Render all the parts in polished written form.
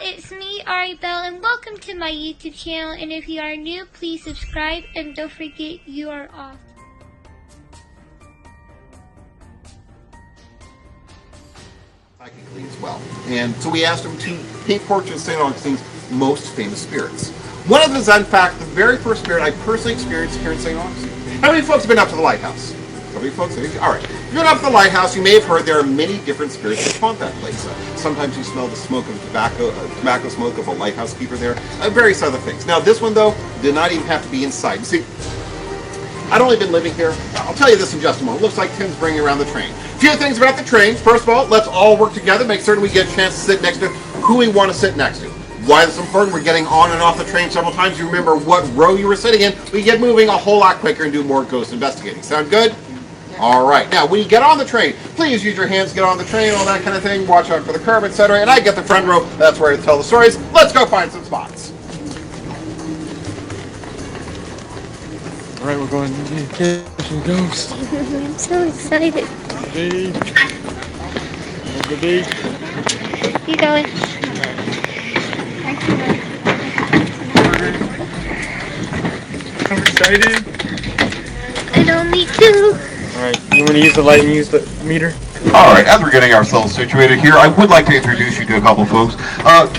it's me, Ari Bell, and welcome to my YouTube channel. And if you are new, please subscribe, and don't forget you are off. Psychically as well. And so we asked him to paint portraits of St. Augustine's most famous spirits. One of them is, in fact, the very first spirit I personally experienced here in St. Augustine. How many folks have been up to the Lighthouse? How many folks? All right. If you've been up to the Lighthouse, you may have heard there are many different spirits that haunt that place. Sometimes you smell the smoke of tobacco smoke of a lighthouse keeper there, various other things. Now, this one, though, did not even have to be inside. You see, I'd only been living here. I'll tell you this in just a moment. Looks like Tim's bringing around the train. A few things about the train. First of all, let's all work together, make certain we get a chance to sit next to who we want to sit next to. Why that's important, we're getting on and off the train several times. You remember what row you were sitting in. We get moving a whole lot quicker and do more ghost investigating. Sound good? All right. Now, when you get on the train, please use your hands to get on the train, all that kind of thing. Watch out for the curb, etc. And I get the front row. That's where I tell the stories. Let's go find some spots. All right, we're going to catch some ghosts. I'm so excited. You going? I'm excited. I don't need to. Alright, you want to use the light and use the meter? Alright, as we're getting ourselves situated here, I would like to introduce you to a couple folks,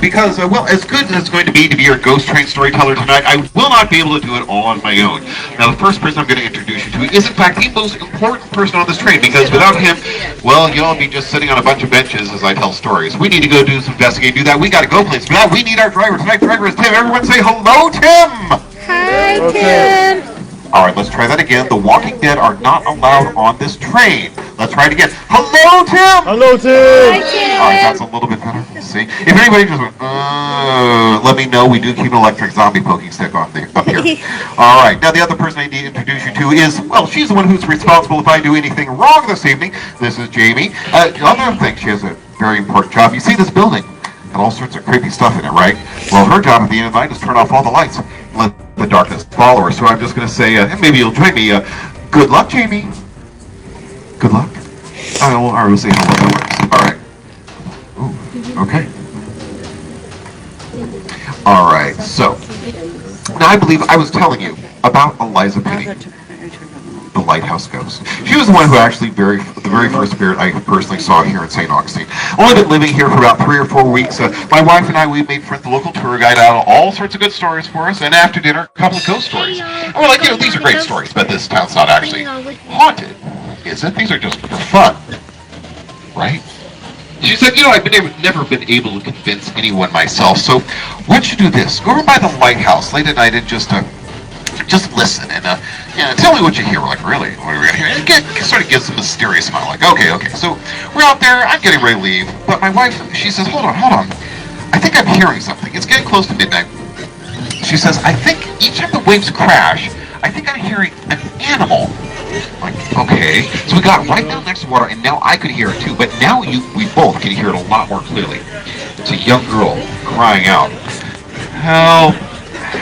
because, well, as good as it's going to be your ghost train storyteller tonight, I will not be able to do it all on my own. Now, the first person I'm going to introduce you to is, in fact, the most important person on this train, because without him, well, you'll all be just sitting on a bunch of benches as I tell stories. We need to go do some investigating, do that. We got to go places. For that, we need our driver. Tonight's driver is Tim. Everyone say hello, Tim! Hi, Tim. Alright, let's try that again. The Walking Dead are not allowed on this train. Let's try it again. Hello, Tim! Hello, Tim! Hi, Tim! Alright, that's a little bit better. See? If anybody just went, let me know. We do keep an electric zombie poking stick up here. Alright, now the other person I need to introduce you to is, well, she's the one who's responsible if I do anything wrong this evening. This is Jamie. Another thing, she has a very important job. You see this building? And all sorts of creepy stuff in it, right? Well, her job at the end of the night is turn off all the lights. Let the darkness follow her. So I'm just going to say, maybe you'll join me. Good luck, Jamie. Good luck. I will see how well that works. All right. Ooh, okay. All right. So now I believe I was telling you about Eliza Pitty, the Lighthouse ghost. She was the one who actually the very first spirit I personally saw here in St. Augustine. Only been living here for about 3 or 4 weeks. My wife and I, we made friends, the local tour guide out all sorts of good stories for us, and after dinner, a couple of ghost stories. And we're like, these are great stories, but this town's not actually haunted, is it? These are just for fun, right? She said, I've never been able to convince anyone myself, so why don't you do this? Go over by the Lighthouse late at night and just listen and tell me what you hear. We're like, really? What are we gonna hear? And it sort of gives a mysterious smile. Like, okay. So we're out there. I'm getting ready to leave, but my wife, she says, hold on. I think I'm hearing something. It's getting close to midnight. She says, I think each time the waves crash, I think I'm hearing an animal. I'm like, okay. So we got right down next to water, and now I could hear it too. But now we both can hear it a lot more clearly. It's a young girl crying out, help,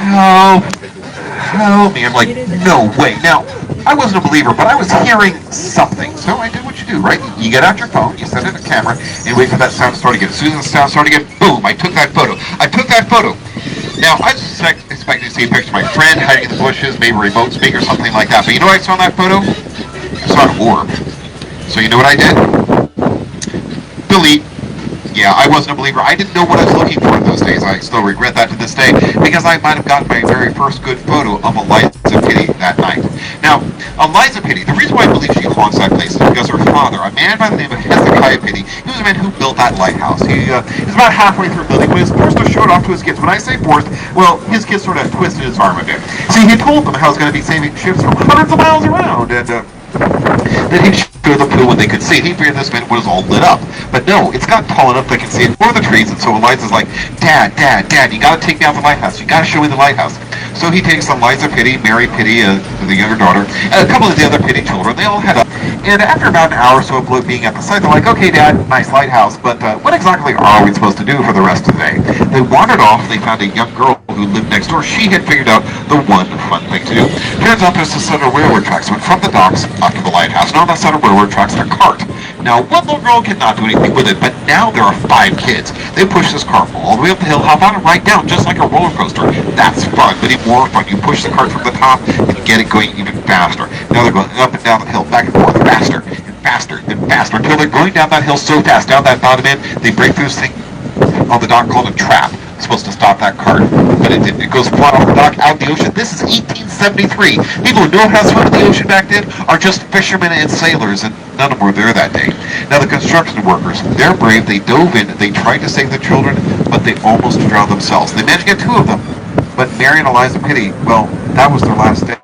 help. Help me. I'm like, no way. Now, I wasn't a believer, but I was hearing something. So I did what you do, right? You get out your phone, you set it in the camera, and wait for that sound to start again. As soon as the sound started again, boom, I took that photo. Now, I was expecting to see a picture of my friend hiding in the bushes, maybe a remote speaker or something like that. But you know what I saw in that photo? I saw an orb. So you know what I did? Delete. Yeah, I wasn't a believer. I didn't know what I was looking for in those days. I still regret that to this day, because I might have gotten my very first good photo of Eliza Pitty that night. Now, Eliza Pitty, the reason why I believe she haunts that place is because her father, a man by the name of Hezekiah Pitty, he was a man who built that lighthouse. He is about halfway through building when he was forced to show it off to his kids. When I say forced, well, his kids sort of twisted his arm a bit. See, he told them how he was going to be saving ships from hundreds of miles around, and then he'd show the pool when they could see it. He figured this meant it was all lit up. But no, it's got tall enough they can see it for the trees, and so Eliza's like, Dad, you gotta take me out the lighthouse. You gotta show me the lighthouse. So he takes Eliza Pitty, Mary Pitty, the younger daughter, and a couple of the other Pitty children. They all head up. And after about an hour or so of being at the site, they're like, okay, Dad, nice lighthouse, but what exactly are we supposed to do for the rest of the day? They wandered off, and they found a young girl who lived next door. She had figured out the one fun thing to do. Turns out there's a set of railroad tracks went from the docks up to the lighthouse. And on that set of railroad tracks, a cart. Now, one little girl cannot do anything with it, but now there are 5 kids. They push this cart all the way up the hill, hop on and right down, just like a roller coaster. That's fun, but even more fun. You push the cart from the top and get it going even faster. Now they're going up and down the hill, back and forth, faster and faster and faster, until they're going down that hill so fast, down that bottom end, they break through this thing on the dock called a trap. It's supposed to stop that cart, but it didn't. It goes flat off the dock, out in the ocean. This is 1873. People who know how to swim in the ocean back then are just fishermen and sailors, and none of them were there that day. Now the construction workers, they're brave. They dove in. They tried to save the children, but they almost drowned themselves. They managed to get 2 of them, but Mary and Eliza Pitty, well, that was their last day.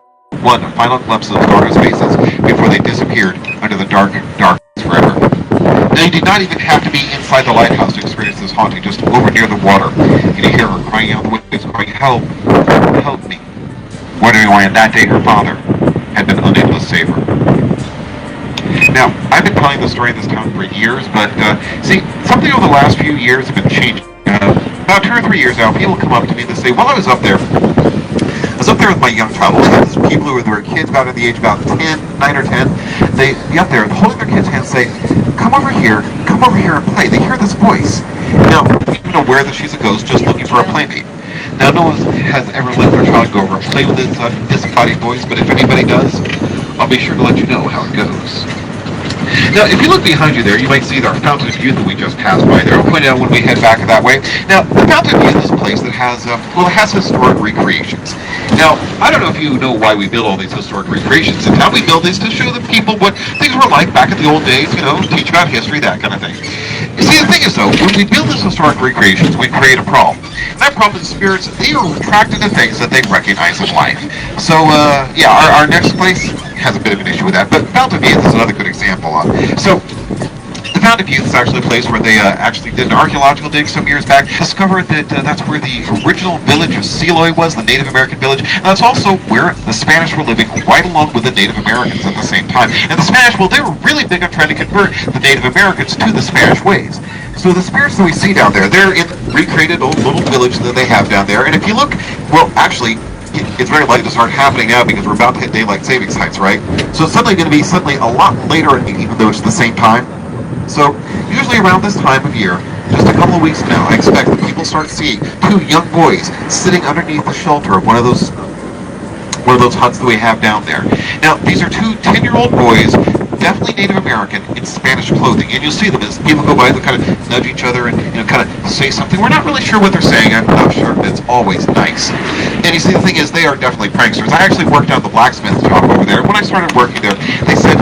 One final glimpse of those daughters' faces before they disappeared under the dark forever. Now, you did not even have to be inside the lighthouse to experience this haunting, just over near the water. And you hear her crying out the windows, crying, "Help! Help me!" Wondering why on that day her father had been unable to save her. Now, I've been telling this story in this town for years, but, see, something over the last few years has been changing. About 2 or 3 years now, people come up to me and they say, "Well, I was up there with my young child." People who were kids about at the age about 9 or 10, they be up there holding their kids' hands say, come over here and play." They hear this voice. Now, even aware that she's a ghost just looking for a playmate. Now, no one has ever let their child go over and play with this disembodied voice, but if anybody does, I'll be sure to let you know how it goes. Now, if you look behind you there, you might see our Fountain of Youth that we just passed by there. I'll point out when we head back that way. Now, the Fountain of Youth is a place that has, it has historic recreations. Now, I don't know if you know why we build all these historic recreations in town. We build these to show the people what things were like back in the old days, teach about history, that kind of thing. You see, the thing is, though, when we build these historic recreations, we create a problem. And that problem is spirits, they are attracted to things that they recognize in life. So, yeah, our next place has a bit of an issue with that, but Fountain of Youth is another good example. So, the Fountain of Youth is actually a place where they actually did an archaeological dig some years back, discovered that that's where the original village of Seloy was, the Native American village, and that's also where the Spanish were living right along with the Native Americans at the same time. And the Spanish, well, they were really big on trying to convert the Native Americans to the Spanish ways. So the spirits that we see down there, they're in recreated old little village that they have down there, and if you look, well, actually, it's very likely to start happening now because we're about to hit daylight savings times, right? So it's suddenly going to be a lot later, even though it's the same time. So usually around this time of year, just a couple of weeks now, I expect that people start seeing 2 young boys sitting underneath the shelter of one of those huts that we have down there. Now, these are 2 10-year-old boys, definitely Native American, in Spanish clothing, and you'll see them as people go by, they'll kind of nudge each other and kind of say something. We're not really sure what they're saying. I'm not sure, but it's always nice. And you see, the thing is, they are definitely pranksters. I actually worked on the blacksmith shop over there. When I started working there, they said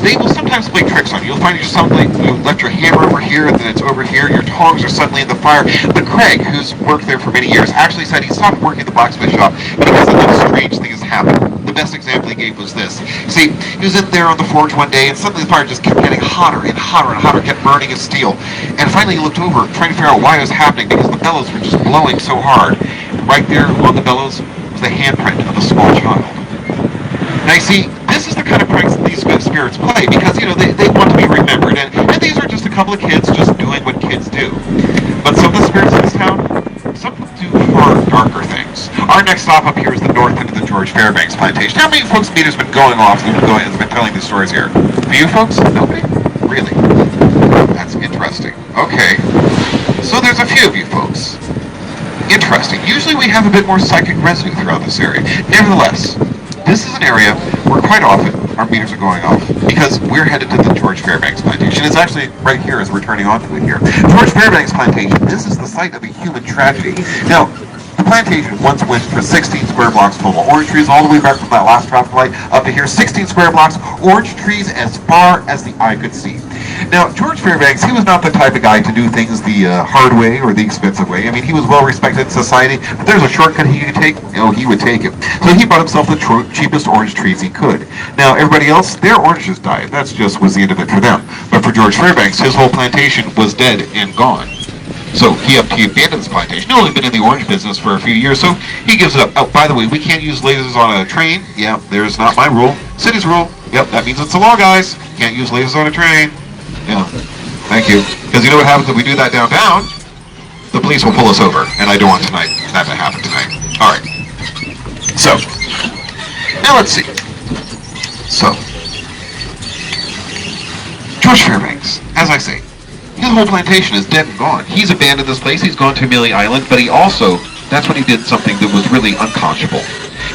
they will sometimes play tricks on you. You'll find you left your hammer over here, and then it's over here, your tongs are suddenly in the fire. But Craig, who's worked there for many years, actually said he stopped working at the blacksmith shop because of those strange things happened. The best example he gave was this. See, he was in there on the forge one day, and suddenly the fire just kept getting hotter and hotter and hotter, kept burning his steel. And finally he looked over, trying to figure out why it was happening, because the bellows were just blowing so hard. Right there on the bellows was the handprint of a small child. Now you see, this is the kind of pranks that these spirits play, because, they want to be remembered. And these are just a couple of kids just doing what kids do. But some of the spirits in this town, some do far darker things. Our next stop up here is the north end of the Fairbanks Plantation. How many folks' meters been going off and has been telling these stories here? For you folks? Nobody? Really? That's interesting. Okay. So there's a few of you folks. Interesting. Usually we have a bit more psychic residue throughout this area. Nevertheless, this is an area where quite often our meters are going off because we're headed to the George Fairbanks Plantation. It's actually right here as we're turning onto it here. George Fairbanks Plantation, this is the site of a human tragedy. Now, the plantation once went for 16 square blocks total. Orange trees all the way back from that last traffic light up to here, 16 square blocks, orange trees as far as the eye could see. Now, George Fairbanks, he was not the type of guy to do things the hard way or the expensive way. I mean, he was well respected in society, but there's a shortcut he could take, he would take it. So he bought himself the cheapest orange trees he could. Now, everybody else, their oranges died. That just was the end of it for them. But for George Fairbanks, his whole plantation was dead and gone. So he abandoned this plantation. He'd only been in the orange business for a few years, so he gives it up. Oh, by the way, we can't use lasers on a train. Yeah, there's not my rule. City's rule. Yep, that means it's the law, guys. Can't use lasers on a train. Yeah, thank you. Because you know what happens if we do that downtown? The police will pull us over, and I don't want that to happen tonight. All right. So, now let's see. So, George Fairbanks, as I say, his whole plantation is dead and gone. He's abandoned this place. He's gone to Amelia Island, but he also, that's when he did something that was really unconscionable.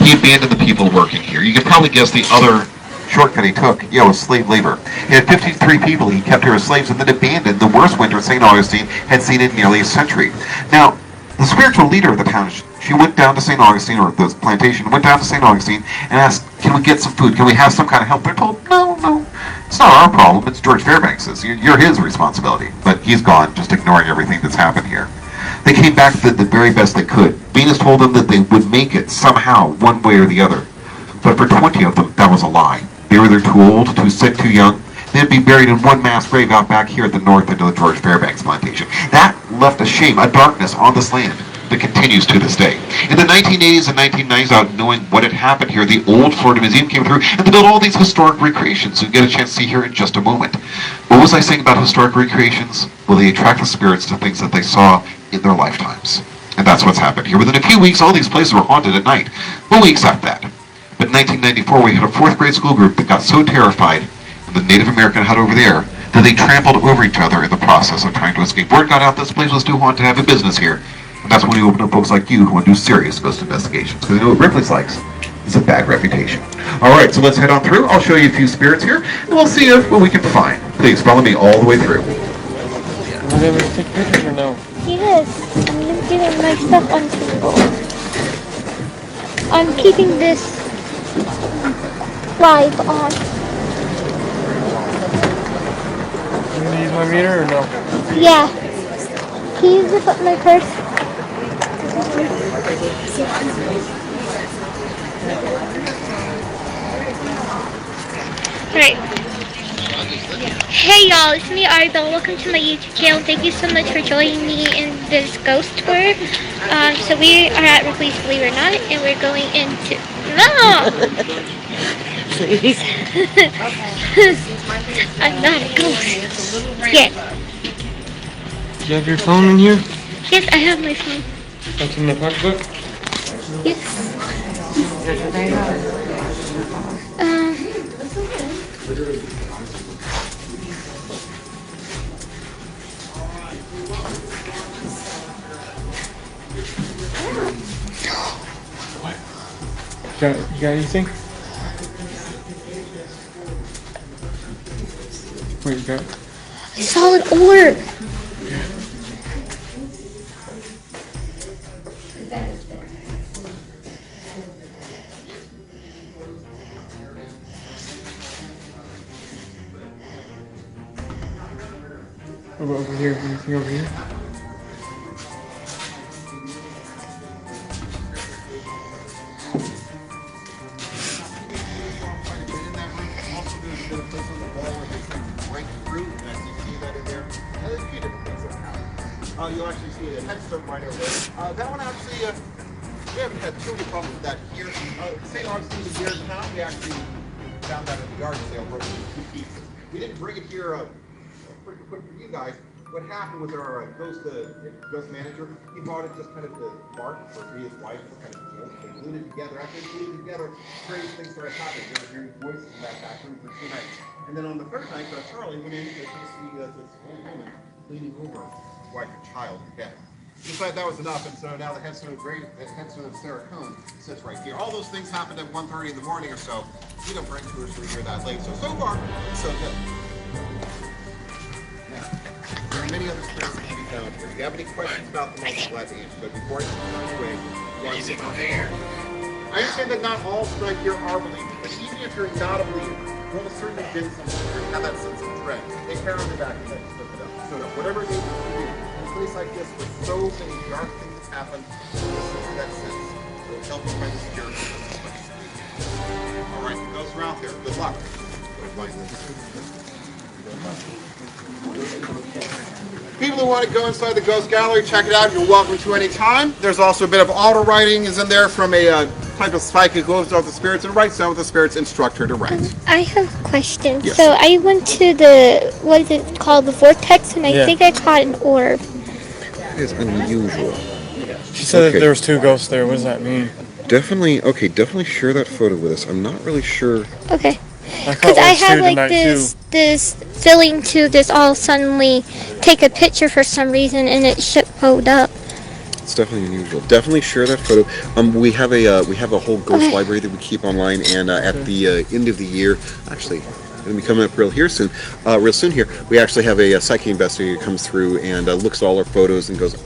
He abandoned the people working here. You can probably guess the other shortcut he took, was slave labor. He had 53 people he kept here as slaves and then abandoned the worst winter St. Augustine had seen in nearly a century. Now, the spiritual leader of the town, she went down to St. Augustine, or the plantation, went down to St. Augustine and asked, can we get some food? Can we have some kind of help? They're told, no, it's not our problem. It's George Fairbanks's. You're his responsibility. But he's gone, just ignoring everything that's happened here. They came back the very best they could. Venus told them that they would make it somehow, one way or the other. But for 20 of them, that was a lie. They were either too old, too sick, too young. They'd be buried in one mass grave out back here at the north end of the George Fairbanks plantation. That left a shame, a darkness on this land that continues to this day. In the 1980s and 1990s, out knowing what had happened here, the old Florida Museum came through and they built all these historic recreations you'll get a chance to see here in just a moment. What was I saying about historic recreations? Well, they attract the spirits to things that they saw in their lifetimes. And that's what's happened here. Within a few weeks, all these places were haunted at night. Well, we accept that. But in 1994, we had a fourth grade school group that got so terrified in the Native American hut over there that they trampled over each other in the process of trying to escape. Word got out this place was too haunted to have a business here. And that's when we opened up folks like you who want to do serious ghost investigations. Because you know what Ripley's likes? It's a bad reputation. Alright, so let's head on through. I'll show you a few spirits here, and we'll see what we can find. Please follow me all the way through. Are they ever take pictures or no? Yes, I'm doing my stuff on people. I'm keeping this live on. You gonna use my meter or no? Yeah. Can you zip up my purse? Alright. Hey y'all, it's me Arbel. Welcome to my YouTube channel. Thank you so much for joining me in this ghost tour. So we are at Ripley's Believe It or Not, and we're going into... No! Please. I'm not a ghost. Yet. Do you have your phone in here? Yes, I have my phone. That's in the pocketbook? Yes. You got anything? Wait, you got? I saw an orb. What about over here? Anything over here? You'll actually see a headstone right over there. That one actually, we haven't had too many problems with that here. St. Augustine's here in town, we actually found that at the yard sale, broke it into 2 pieces. We didn't bring it here pretty quick for you guys. What happened with our ghost manager, he bought it just kind of to Mark, or for his wife, for kind of deal. They glued it together. After they glued it together, strange things started happening. They were hearing voices in that back room for 2 nights. And then on the third night, Charlie went in to see this old woman leaning over wife and child in bed. Decided that was enough, and so now the headstone of Sarah Cone sits right here. All those things happened at 1:30 in the morning or so. We don't bring tours through here that late, so far, so good. Now, there are many other spirits that can be found here. If you have any questions about them, I'll be glad to answer. But before I turn you away, is it over there? I understand that not all tonight here are believers, but even if you're not a believer, you almost certainly been somewhere and have that sense of dread. They carry on their back and they slip it up. So whatever it is you do, in a place like this with so many dark things that happen, listen to that sense. It'll help you find the spirit. Alright, those are out there. Good luck. People who want to go inside the Ghost Gallery, check it out. You're welcome to any time. There's also a bit of auto writing is in there from a type of psychic who goes out with the spirits and writes down with the spirits, instruct her to write. I have a question. Yes. So I went to the, what is it called, the vortex, and I think I caught an orb. That is unusual. She said that there was 2 ghosts there. What does that mean? Definitely share that photo with us. I'm not really sure. Okay. Because I had like this feeling to just all suddenly take a picture for some reason, and it should hold up. It's definitely unusual. Definitely share that photo. We have a whole ghost library that we keep online, and at the end of the year, actually, going to be coming up real soon here. We actually have a psychic investigator who comes through and looks at all our photos and goes,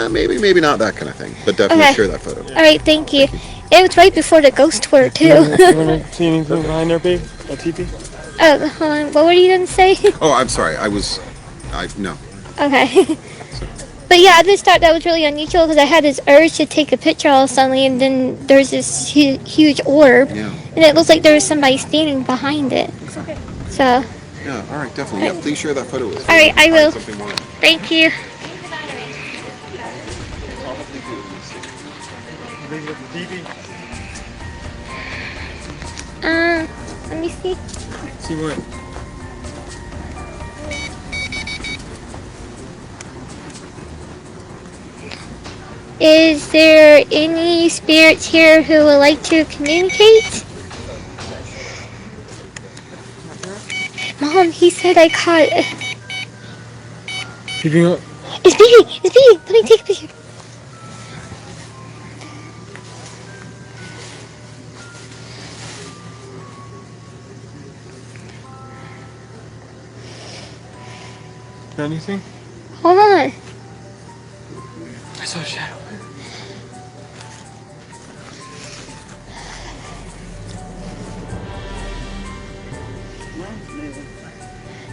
maybe not, that kind of thing. But definitely share that photo. All right, thank you. It was right before the ghost tour too. You want to see anything behind there, babe? A teepee? Oh, hold on. What were you gonna say? Oh, I'm sorry. No. Okay. But yeah, I just thought that was really unusual because I had this urge to take a picture all suddenly, and then there's this huge orb, and it looks like there was somebody standing behind it. So. Yeah. All right. Definitely. Yeah. Please share that photo with us. All right, I will. Thank you. Let me see. See what? Is there any spirits here who would like to communicate? Mom, he said I caught. Keeping up. It's beating! It's beating! Let me take a picture. Got anything? Hold on. I saw a shadow.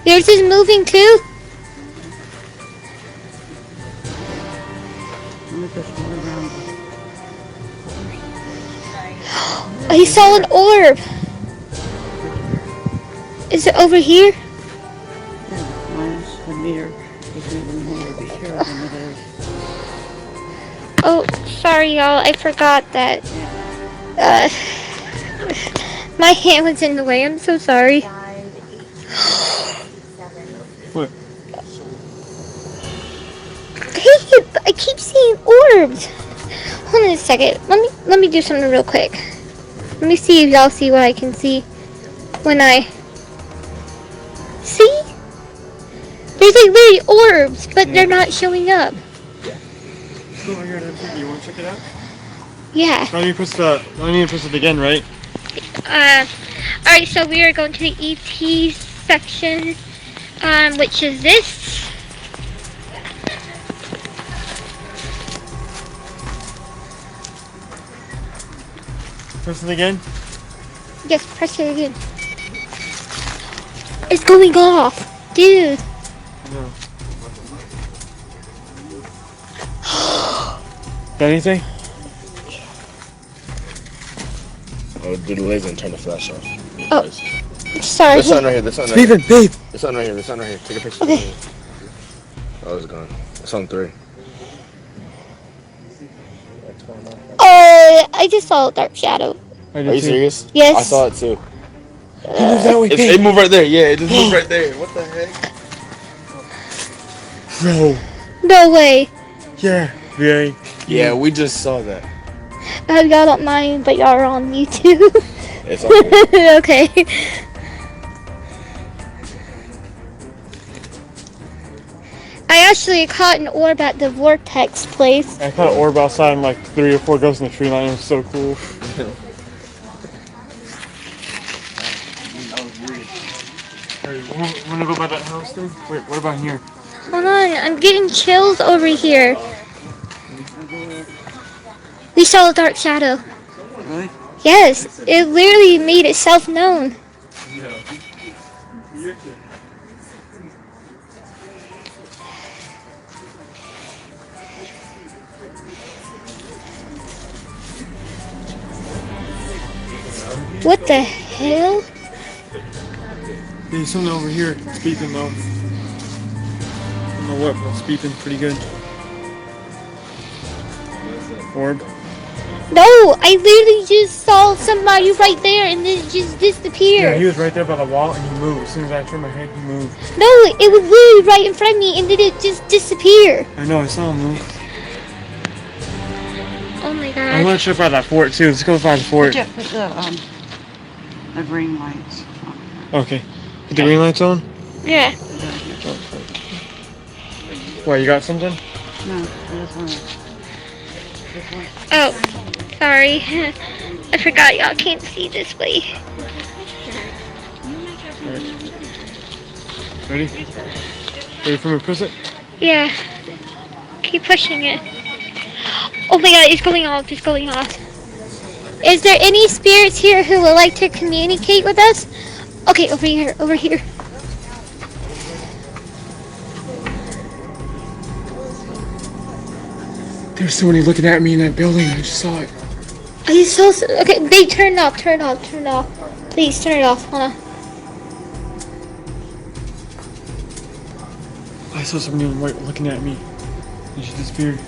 Yours is moving too? I saw an orb. Is it over here? Mine's the meter is moving more over here than it is. Oh, sorry y'all. I forgot that. My hand was in the way. I'm so sorry. What? Hey, I keep seeing orbs. Hold on a second. Let me do something real quick. Let me see if y'all see what I can see when I see. There's like literally orbs, but they're not showing up. Go over here and empty. You want to check it out? Yeah. I need to press it again, right? Alright, so we are going to the ET section, which is this. Press it again. Yes, press it again. It's going off, dude. No. Got anything? Oh, do the laser and turn the flash off. Oh, sorry. The sun right here. The sun right Steven, here. babe. The sun right here. The sun right here. Take a picture. Okay. Oh, it's gone. It's on 3. I just saw a dark shadow. Are you serious? Yes. I saw it too. That way, It moved right there. Yeah, it just moved right there. What the heck? Bro. No way. Yeah. Very. Yeah, we just saw that. Y'all don't mind, but y'all are on YouTube. It's all good. Okay. I actually caught an orb at the vortex place. I caught an orb outside and like 3 or 4 ghosts in the tree line. It was so cool. Alright, wanna go by that house thing? Wait, what about here? Hold on, I'm getting chills over here. We saw a dark shadow. Really? Yes, it literally made itself known. What the hell? There's something over here. It's beeping though. I don't know what, but it's beeping pretty good. Orb. No, I literally just saw somebody right there and then it just disappeared. Yeah, he was right there by the wall and he moved. As soon as I turned my head, he moved. No, it was literally right in front of me and then it just disappeared. I know, I saw him move. Oh my god. I want to check by that fort too. Let's go by the fort. Put the green lights on Okay. Put the green lights on? Yeah. Why, you got something? No, I just want to. Oh, sorry. I forgot y'all can't see this way. Ready? Ready for me to press it? Yeah. Keep pushing it. Oh my god, it's going off. It's going off. Is there any spirits here who would like to communicate with us? Okay, over here. Over here. There's somebody looking at me in that building. I just saw it. Are you so... Okay, babe, turn it off. Turn it off. Turn it off. Please, turn it off. Hold on. I saw somebody in white looking at me. And she disappeared.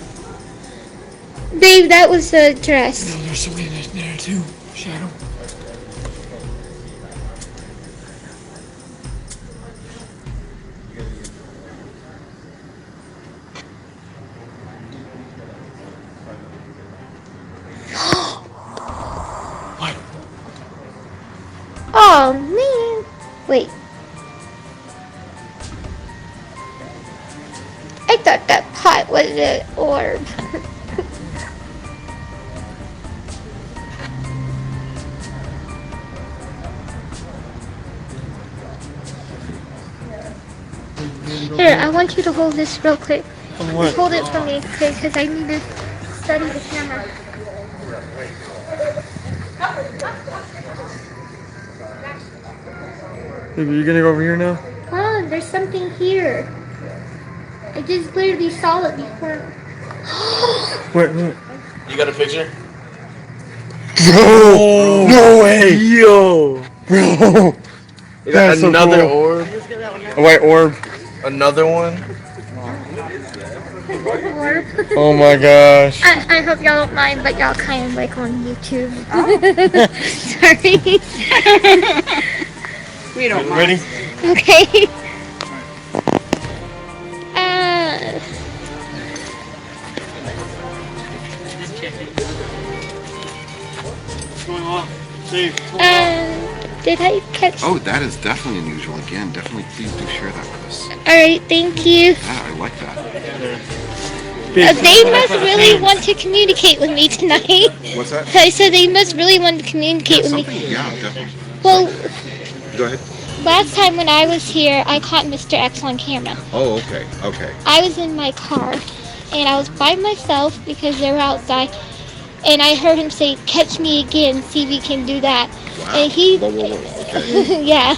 Babe, that was the dress. No, there's somebody in there too. Shadow. What? Oh, man. Wait. I thought that pot was an orb. Here, I want you to hold this real quick. What? Hold it for me, okay? Because I need to study the camera. Baby, you gonna go over here now? Hold on, there's something here. I just literally saw it before. Wait. You got a picture? Bro! No way! Yo! Bro! That's so Another cool. orb? A white orb. Another one? Orb. Oh my gosh. I hope y'all don't mind, but y'all kind of like on YouTube. Sorry. We don't mind. Ready? Okay. Did I catch? Oh, that is definitely unusual. Again, definitely please do share that with us. Alright, thank you. Yeah, I like that. They must really want to communicate with me tonight. What's that? I said they must really want to communicate with me. Something, yeah, definitely. Well, Go ahead. last time when I was here, I caught Mr. X on camera. Oh, okay, okay. I was in my car, and I was by myself because they were outside, and I heard him say, "Catch me again, see if we can do that." Wow. And he, Whoa. Okay. yeah,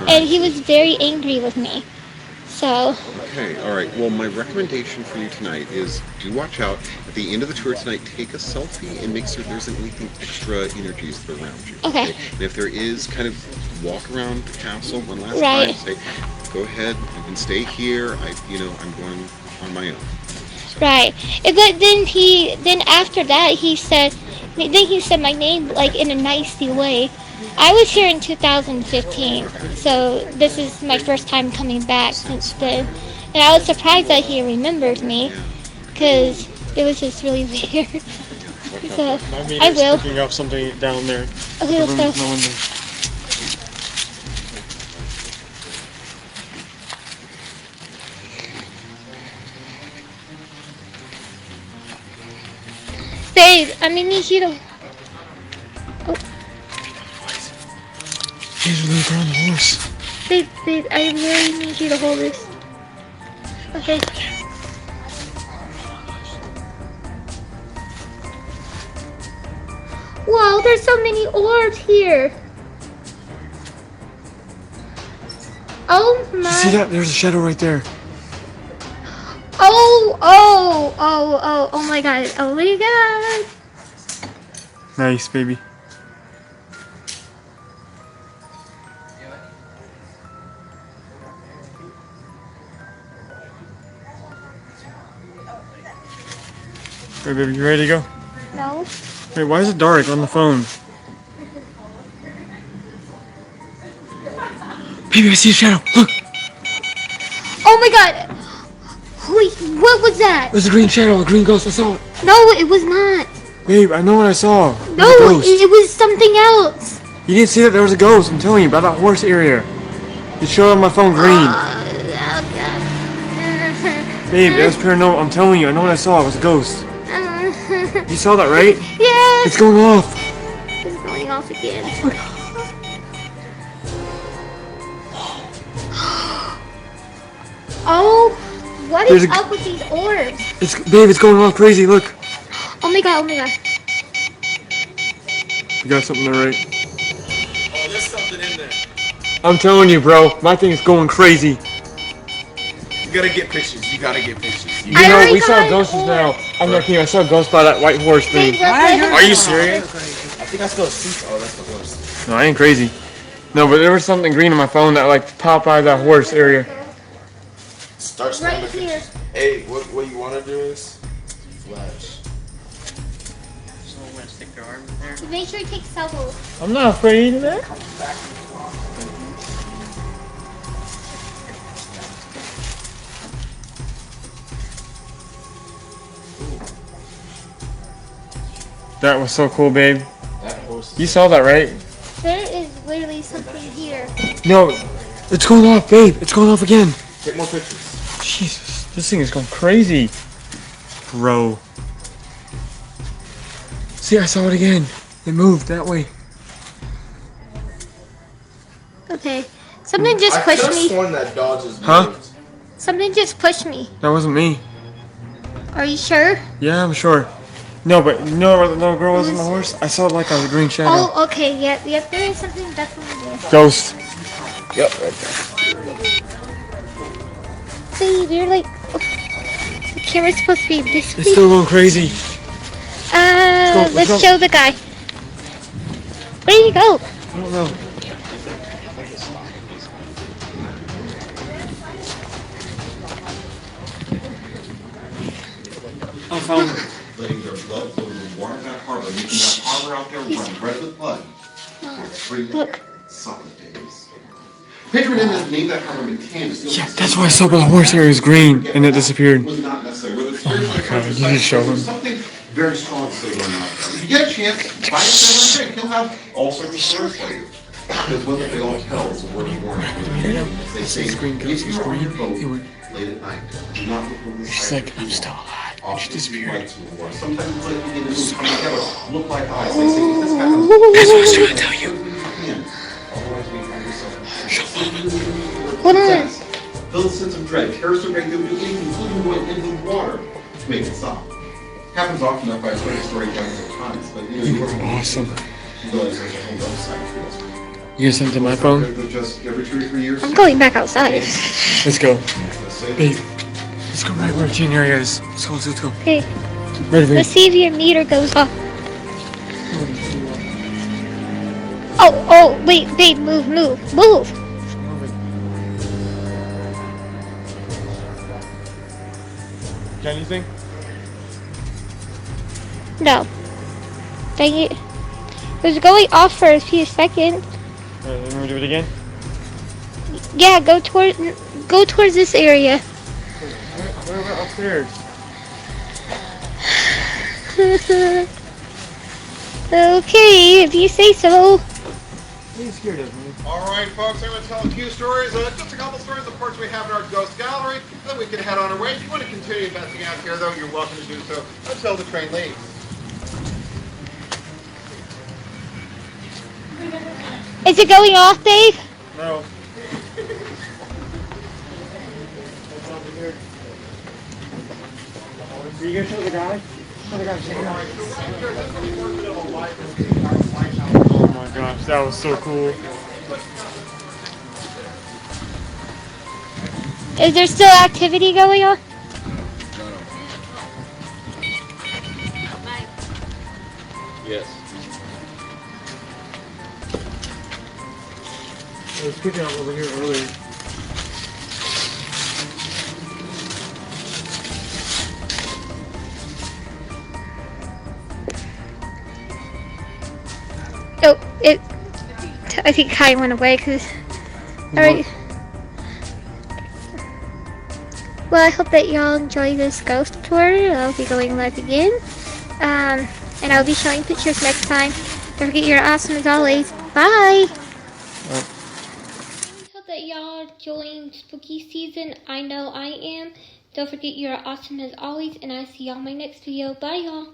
and he was very angry with me. So, Okay, all right. Well, my recommendation for you tonight is do watch out. At the end of the tour tonight, take a selfie and make sure there isn't anything extra energies that are around you. Okay. And if there is, kind of walk around the castle one last Right. time. Say, go ahead, you can stay here. I'm going on my own. right. But then after that, he said my name like in a nicey way. I was here in 2015, so this is my first time coming back since then. And I was surprised that he remembered me, because it was just really weird. So, My meter's I will. picking up something down there. Okay, let's The go. room- no window. Babe, I'm gonna need you to... He's really on the horse. Babe, I really need you to hold this. Okay. Whoa, there's so many orbs here. Oh my. See that? There's a shadow right there. Oh my god. Oh my god. Nice, baby. Hey, baby, you ready to go? No. Wait, why is it dark on the phone? Baby, I see a shadow. Look, Oh my god. Wait, what was that? there's a green shadow, a green ghost. I saw it. No, it was not. Babe, I know what I saw. No, It was a ghost. it was something else. You didn't see that there was a ghost. I'm telling you about that horse area. It showed on my phone green. Oh, God. Babe, that was paranormal. I'm telling you, I know what I saw. It was a ghost. You saw that, right? Yes. It's going off. It's going off again. Oh, what There's is a- up with these orbs? Babe, it's going off crazy. Look. Oh my god, oh my god. You got something there, right? Oh, there's something in there. I'm telling you, bro. My thing's going crazy. You gotta get pictures. You gotta get pictures. You I know, already we saw got an ghosts orb. now. I'm not kidding. I saw a ghost by that white horse thing. Babe, look. Are you serious? I think I still see. Oh, that's the horse. No, I ain't crazy. No, but there was something green on my phone that like popped by that horse area. Start Right snapping here. pictures. Hey, what you wanna do is flash. Make sure you take several. I'm not afraid of that. That was so cool, babe. That horse. You saw that, right? There is literally something here. No, it's going off, babe. It's going off again. Take more pictures. Jesus, this thing is going crazy. Bro. See, I saw it again. It moved that way. Okay. Something just I pushed could have me. sworn that dog just Huh? moved. Something just pushed me. That wasn't me. Are you sure? Yeah, I'm sure. No, but you know where the little girl was on the horse? I saw like a green shadow. Oh, okay. Yep, yep. There is something definitely there. Ghost. Yep, right there. See, you're like. Oh, the camera's supposed to be this It's way. still going crazy. let's Let's go. show the guy. Where did he go? I don't know. I found it. Letting their blood go to the water that harbor, making that harbor out there run red with blood. For 3 Look. solid days. Patron has named that harbor McCann. Yeah, that's why I saw the horse area was green and it disappeared. Was not necessary. Whether it's spiritual God, you or just show him. there's something very strong still going on. If you get a chance, buy a silver drink. He'll have all sorts of stories for you. Because what they all tell is a word of warning. They say, if you are on your boat late at night, do not look over the She's side. like, I'm still alive. And she Often disappeared. lights will work. Sometimes it's like beginning to come together, look like eyes. They say, if this happens, That's what I was trying to tell you. otherwise we find yourself. Hold on. Feel a sense of dread. Terrorists are going to do anything, including going into the water to make it stop. Happens often enough by 20-story guns at times, but You were awesome. you realize there's a whole website for this. You get something to my phone? Just every 2 or 3 years. I'm going back outside. Let's go. That's it. Babe, let's go right where Gene area is. Let's go, let's go. Okay. Right over Let's here. see if your meter goes off. Oh, wait, babe, move. Got anything? No. Dang it. It was going off for a few seconds. Alright, let me do it again. Yeah, go towards this area. We're upstairs. Okay, if you say so. Are you scared of me? All right, folks, I'm going to tell a few stories. Just a couple stories, of course, we have in our ghost gallery. Then we can head on our way. If you want to continue investing out here, though, you're welcome to do so until the train leaves. Is it going off, Dave? No. Are you gonna show the guy? Show the guy. Oh my gosh, that was so cool. Is there still activity going on? Yes. I was picking up over here earlier. Oh, I think Kai went away because. Alright. Well, I hope that y'all enjoy this ghost tour. I'll be going live again. And I'll be showing pictures next time. Don't forget you're awesome as always. Bye. Bye. Hope that y'all enjoying spooky season. I know I am. Don't forget you're awesome as always, and I see y'all in my next video. Bye, y'all.